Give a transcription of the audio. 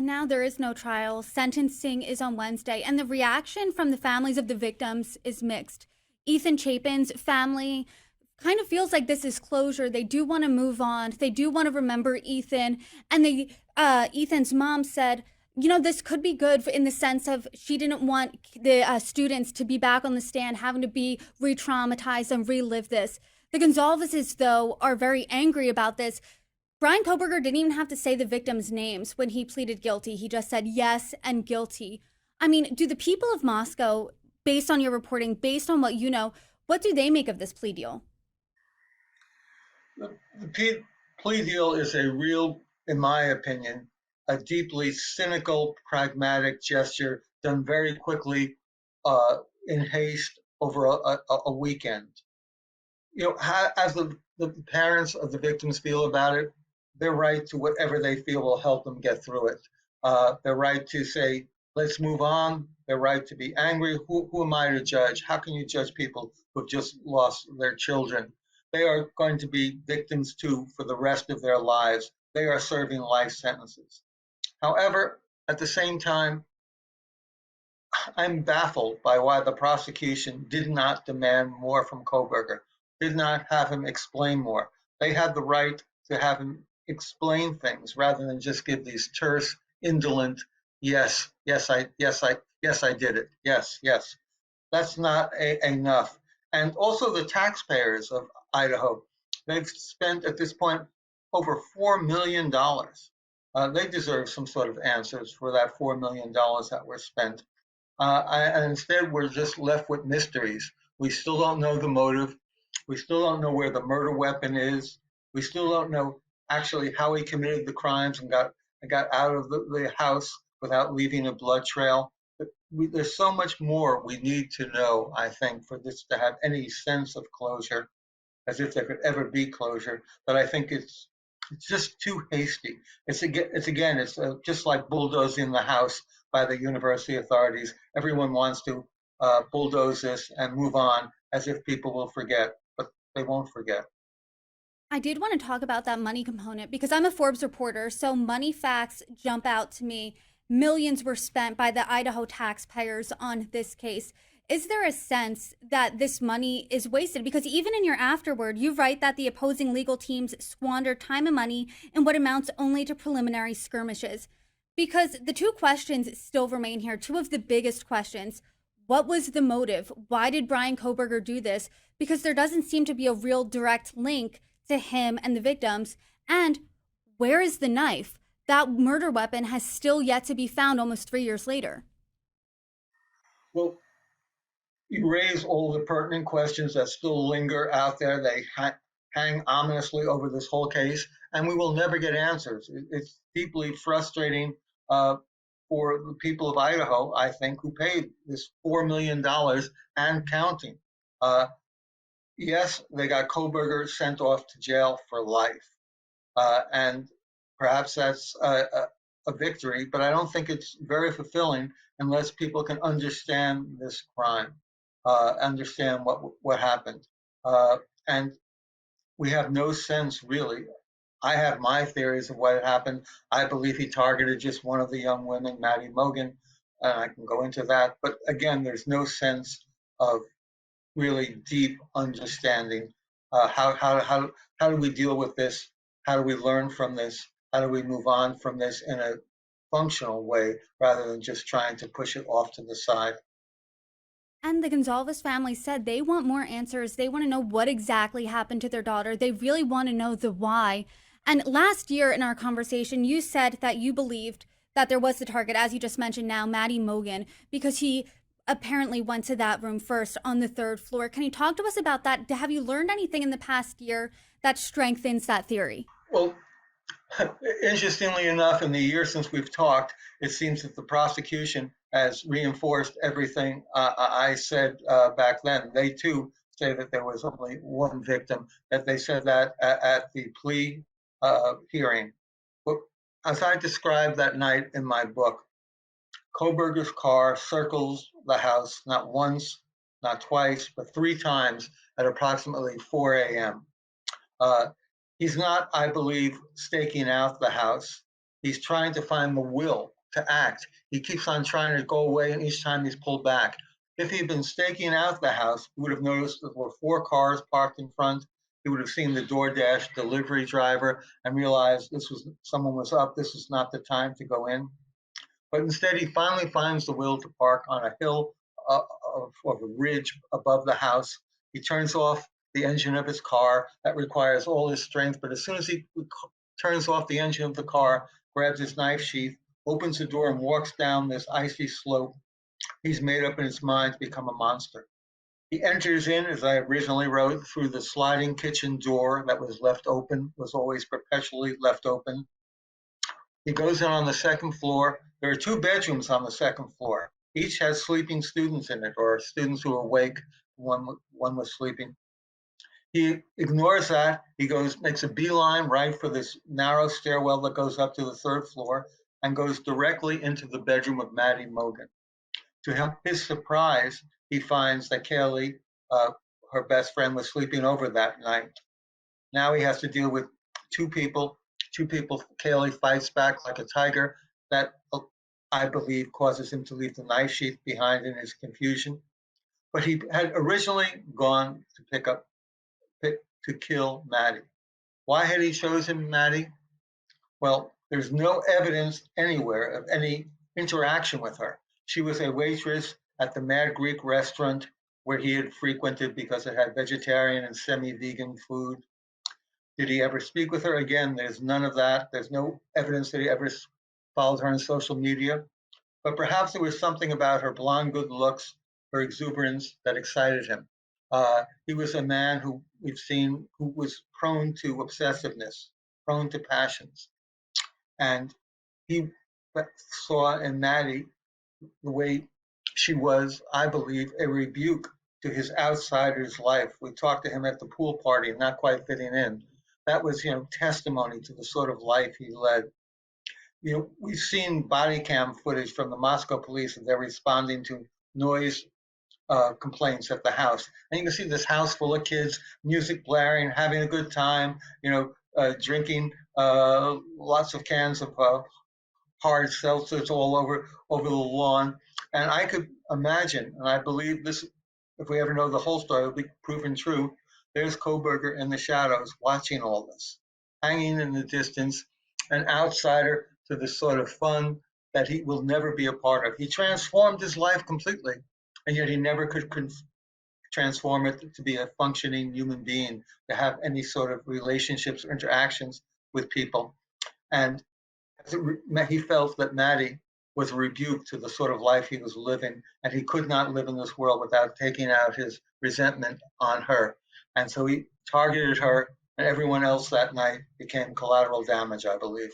And now there is no trial. Sentencing is on Wednesday, and the reaction from the families of the victims is mixed. Ethan Chapin's family kind of feels like this is closure. They do want to move on. They do want to remember Ethan. And Ethan's mom said, this could be good in the sense of she didn't want the students to be back on the stand, having to be re-traumatized and relive this. The Gonzalez's, though, are very angry about this. Bryan Kohberger didn't even have to say the victims' names when he pleaded guilty. He just said yes and guilty. I mean, do the people of Moscow, based on your reporting, based on what you know, what do they make of this plea deal? The plea deal is a real, in my opinion, a deeply cynical, pragmatic gesture done very quickly in haste over a weekend. As the parents of the victims feel about it, their right to whatever they feel will help them get through it. Their right to say, let's move on. Their right to be angry. Who am I to judge? How can you judge people who've just lost their children? They are going to be victims too for the rest of their lives. They are serving life sentences. However, at the same time, I'm baffled by why the prosecution did not demand more from Kohberger, did not have him explain more. They had the right to have him explain things rather than just give these terse, indolent, yes, yes, I did it. Yes, yes. That's not enough. And also the taxpayers of Idaho, they've spent at this point over $4 million. They deserve some sort of answers for that $4 million that were spent. And instead, we're just left with mysteries. We still don't know the motive. We still don't know where the murder weapon is. We still don't know actually how he committed the crimes and got out of the house without leaving a blood trail. There's so much more we need to know, I think, for this to have any sense of closure, as if there could ever be closure. But I think it's just too hasty. It's just like bulldozing the house by the university authorities. Everyone wants to bulldoze this and move on as if people will forget, but they won't forget. I did want to talk about that money component because I'm a Forbes reporter, so money facts jump out to me. Millions were spent by the Idaho taxpayers on this case. Is there a sense that this money is wasted? Because even in your afterword, you write that the opposing legal teams squandered time and money in what amounts only to preliminary skirmishes. Because the two questions still remain here, two of the biggest questions. What was the motive? Why did Bryan Kohberger do this? Because there doesn't seem to be a real direct link to him and the victims. And where is the knife? That murder weapon has still yet to be found almost 3 years later. Well, you raise all the pertinent questions that still linger out there. They hang ominously over this whole case, and we will never get answers. It's deeply frustrating for the people of Idaho, I think, who paid this $4 million and counting. Yes, they got Kohberger sent off to jail for life. And perhaps that's a victory, but I don't think it's very fulfilling unless people can understand this crime, understand what happened. And we have no sense, really. I have my theories of what happened. I believe he targeted just one of the young women, Maddie Mogan, and I can go into that. But again, there's no sense of really deep understanding. How do we deal with this? How do we learn from this? How do we move on from this in a functional way rather than just trying to push it off to the side? And the Gonzalez family said they want more answers. They want to know what exactly happened to their daughter. They really want to know the why. And last year in our conversation, you said that you believed that there was the target, as you just mentioned now, Maddie Mogan, because he apparently went to that room first on the third floor. Can you talk to us about that? Have you learned anything in the past year that strengthens that theory? Well, interestingly enough, in the year since we've talked, it seems that the prosecution has reinforced everything I said back then. They too say that there was only one victim, that they said that at the plea hearing. But as I described that night in my book, Kohberger's car circles the house not once, not twice, but three times at approximately 4 a.m. Uh, he's not, I believe, staking out the house. He's trying to find the will to act. He keeps on trying to go away, and each time he's pulled back. If he'd been staking out the house, he would have noticed there were 4 cars parked in front. He would have seen the DoorDash delivery driver and realized someone was up. This was not the time to go in. But instead, he finally finds the will to park on a hill of a ridge above the house. He turns off the engine of his car. That requires all his strength. But as soon as he turns off the engine of the car, grabs his knife sheath, opens the door, and walks down this icy slope, he's made up in his mind to become a monster. He enters in, as I originally wrote, through the sliding kitchen door that was left open, was always perpetually left open. He goes in on the second floor. There are 2 bedrooms on the second floor. Each has sleeping students in it, or students who are awake. One was sleeping. He ignores that. He makes a beeline right for this narrow stairwell that goes up to the 3rd floor and goes directly into the bedroom of Maddie Mogan. To his surprise, he finds that Kaylee, her best friend, was sleeping over that night. Now he has to deal with 2 people. Kaylee fights back like a tiger. That, I believe, causes him to leave the knife sheath behind in his confusion. But he had originally gone to kill Maddie. Why had he chosen Maddie? Well, there's no evidence anywhere of any interaction with her. She was a waitress at the Mad Greek restaurant where he had frequented because it had vegetarian and semi-vegan food. Did he ever speak with her? Again, there's none of that. There's no evidence that he ever followed her on social media. But perhaps there was something about her blonde good looks, her exuberance, that excited him. He was a man who we've seen who was prone to obsessiveness, prone to passions. And he saw in Maddie, the way she was, I believe, a rebuke to his outsider's life. We talked to him at the pool party, not quite fitting in. That was, testimony to the sort of life he led. We've seen body cam footage from the Moscow police, and they're responding to noise complaints at the house. And you can see this house full of kids, music blaring, having a good time, drinking lots of cans of hard seltzers all over the lawn. And I could imagine, and I believe this, if we ever know the whole story, it'll be proven true. There's Kohberger in the shadows watching all this, hanging in the distance, an outsider to this sort of fun that he will never be a part of. He transformed his life completely, and yet he never could transform it to be a functioning human being, to have any sort of relationships or interactions with people. And he felt that Maddie was a rebuke to the sort of life he was living, and he could not live in this world without taking out his resentment on her. And so he targeted her, and everyone else that night became collateral damage, I believe.